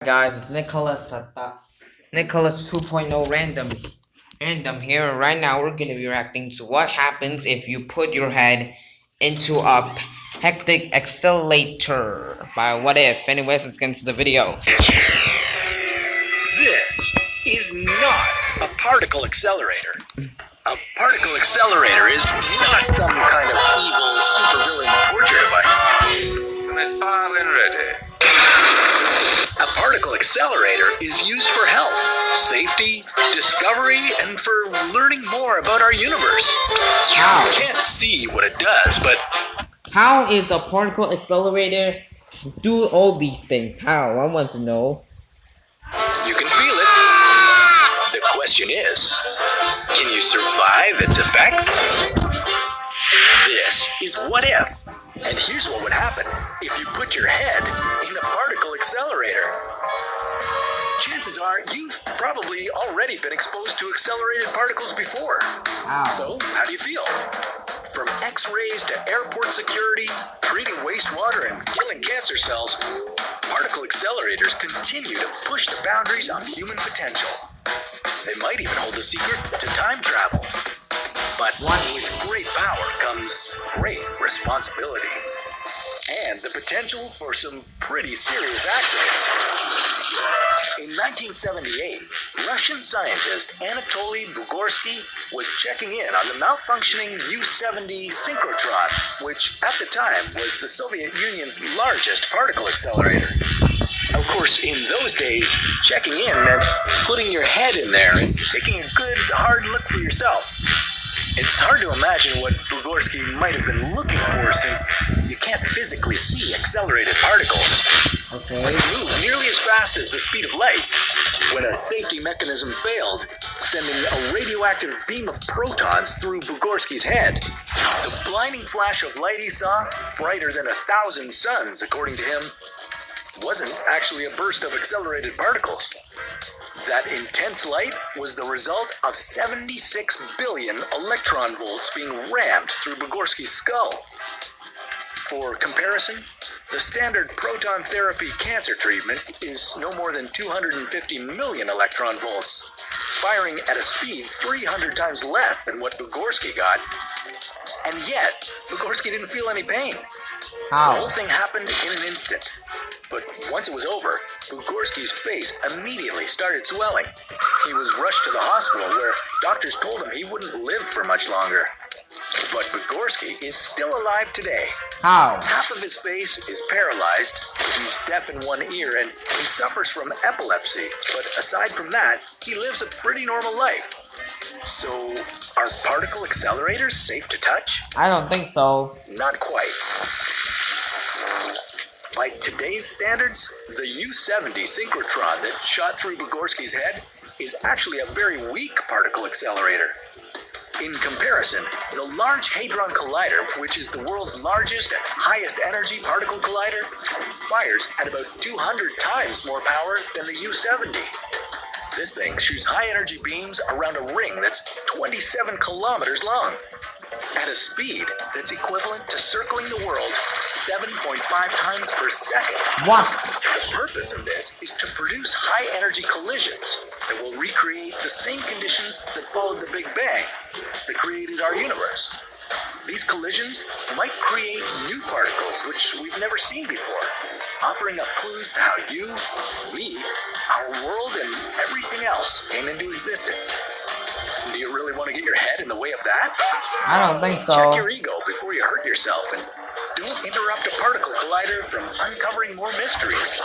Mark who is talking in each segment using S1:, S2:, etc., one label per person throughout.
S1: Guys, it's Nicholas Nicholas 2.0 random here. Right now we're gonna be reacting to what happens if you put your head into a hectic accelerator by What If. Anyways, let's get into the video.
S2: This is not a particle accelerator. A particle accelerator is not some kind of evil supervillain torture device.
S3: Ready.
S2: A particle accelerator is used for health, safety, discovery, and for learning more about our universe.
S1: How?
S2: You can't see what it does, but
S1: How is a particle accelerator do all these things? How? I want to know.
S2: you can feel it. The question is, can you survive its effects? This is What If. And here's what would happen if you put your head in a particle accelerator. Chances are you've probably already been exposed to accelerated particles before.
S1: How?
S2: So, how do you feel? From X-rays to airport security, treating wastewater and killing cancer cells, particle accelerators continue to push the boundaries of human potential. They might even hold the secret to time travel. But with great power comes great responsibility. And the potential for some pretty serious accidents. In 1978, Russian scientist Anatoly Bugorsky was checking in on the malfunctioning U-70 synchrotron, which at the time was the Soviet Union's largest particle accelerator. Of course, in those days, checking in meant putting your head in there and taking a good, hard look for yourself. It's hard to imagine what Bugorsky might have been looking for since you can't physically see accelerated particles.
S1: Okay.
S2: They move nearly as fast as the speed of light. When a safety mechanism failed, sending a radioactive beam of protons through Bugorsky's head, the blinding flash of light he saw, brighter than 1,000 suns according to him, wasn't actually a burst of accelerated particles. That intense light was the result of 76 billion electron volts being rammed through Bugorsky's skull. For comparison, the standard proton therapy cancer treatment is no more than 250 million electron volts, firing at a speed 300 times less than what Bugorsky got. And yet, Bugorsky didn't feel any pain.
S1: How?
S2: The whole thing happened in an instant. But once it was over, Bugorsky's face immediately started swelling. He was rushed to the hospital where doctors told him he wouldn't live for much longer. But Bugorsky is still alive today.
S1: How?
S2: Half of his face is paralyzed, he's deaf in one ear, and he suffers from epilepsy. But aside from that, he lives a pretty normal life. So, are particle accelerators safe to touch?
S1: I don't think so.
S2: Not quite. By today's standards, the U-70 synchrotron that shot through Bugorsky's head is actually a very weak particle accelerator. In comparison, the Large Hadron Collider, which is the world's largest and highest energy particle collider, fires at about 200 times more power than the U-70. This thing shoots high energy beams around a ring that's 27 kilometers long, at a speed that's equivalent to circling the world 7.5 times per second.
S1: What?
S2: The purpose of this is to produce high-energy collisions that will recreate the same conditions that followed the Big Bang that created our universe. These collisions might create new particles which we've never seen before, offering up clues to how you, me, our world, and everything else came into existence. Do you really want to get your head in the way of that?
S1: I don't think so.
S2: Check your ego before you hurt yourself, and don't interrupt a particle collider from uncovering more mysteries.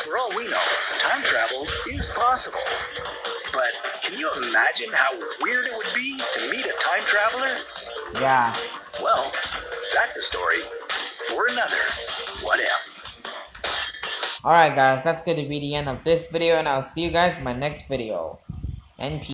S2: For all we know, time travel is possible. But can you imagine how weird it would be to meet a time traveler?
S1: Yeah.
S2: Well, that's a story for another What If.
S1: Alright guys, that's going to be the end of this video, and I'll see you guys in my next video. NP.